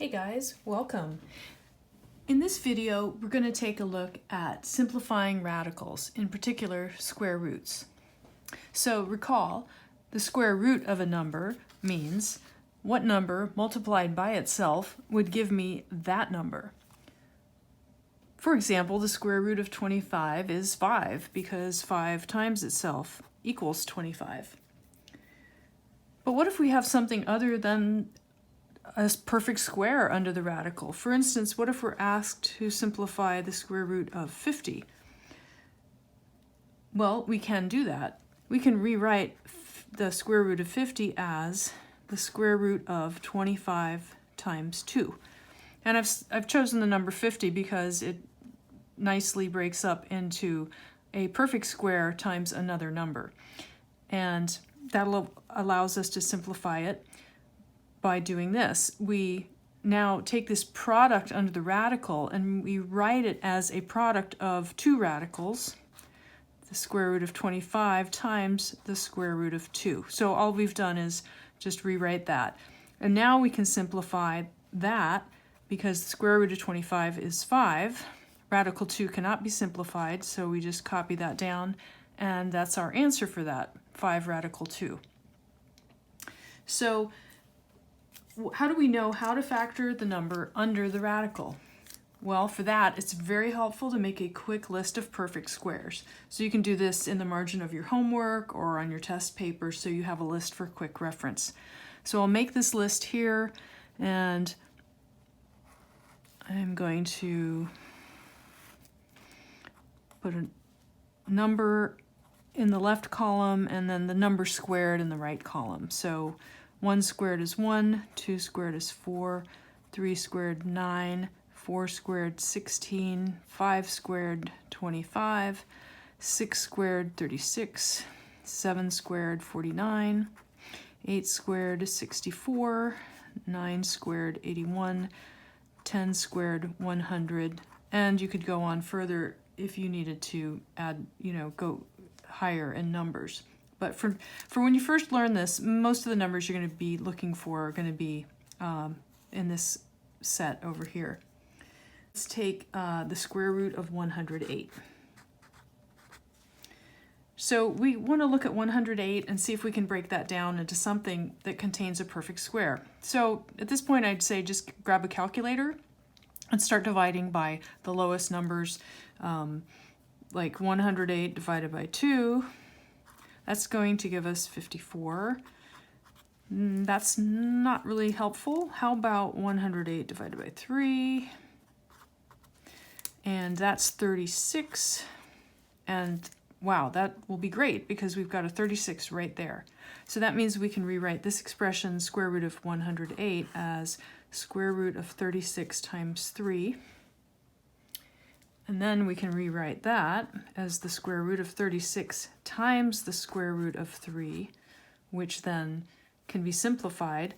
Hey guys, welcome. In this video, we're going to take a look at simplifying radicals, in particular square roots. So recall, the square root of a number means what number multiplied by itself would give me that number. For example, the square root of 25 is 5 because 5 times itself equals 25. But what if we have something other than a perfect square under the radical? For instance, what if we're asked to simplify the square root of 50? Well, we can do that. We can rewrite the square root of 50 as the square root of 25 times 2. And I've chosen the number 50 because it nicely breaks up into a perfect square times another number. And that allows us to simplify it by doing this. We now take this product under the radical and we write it as a product of two radicals, the square root of 25 times the square root of 2. So all we've done is just rewrite that. And now we can simplify that because the square root of 25 is 5. Radical 2 cannot be simplified, so we just copy that down, and that's our answer for that, 5 radical 2. So how do we know how to factor the number under the radical? Well, for that, it's very helpful to make a quick list of perfect squares. So you can do this in the margin of your homework or on your test paper so you have a list for quick reference. So I'll make this list here, and I'm going to put a number in the left column and then the number squared in the right column. So 1 squared is 1, 2 squared is 4, 3 squared 9, 4 squared 16, 5 squared 25, 6 squared 36, 7 squared 49, 8 squared 64, 9 squared 81, 10 squared 100, and you could go on further if you needed to add, go higher in numbers. But for when you first learn this, most of the numbers you're going to be looking for are going to be in this set over here. Let's take the square root of 108. So we want to look at 108 and see if we can break that down into something that contains a perfect square. So at this point, I'd say just grab a calculator and start dividing by the lowest numbers, like 108 divided by 2. That's going to give us 54. That's not really helpful. How about 108 divided by 3? And that's 36. And wow, that will be great because we've got a 36 right there. So that means we can rewrite this expression, square root of 108, as square root of 36 times 3. And then we can rewrite that as the square root of 36 times the square root of 3, which then can be simplified.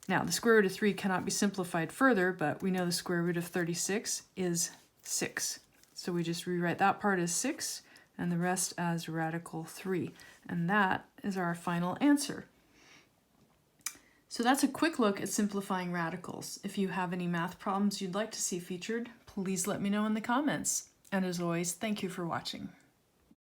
Now, the square root of 3 cannot be simplified further, but we know the square root of 36 is 6. So we just rewrite that part as 6 and the rest as radical 3. And that is our final answer. So that's a quick look at simplifying radicals. If you have any math problems you'd like to see featured, please let me know in the comments. And as always, thank you for watching.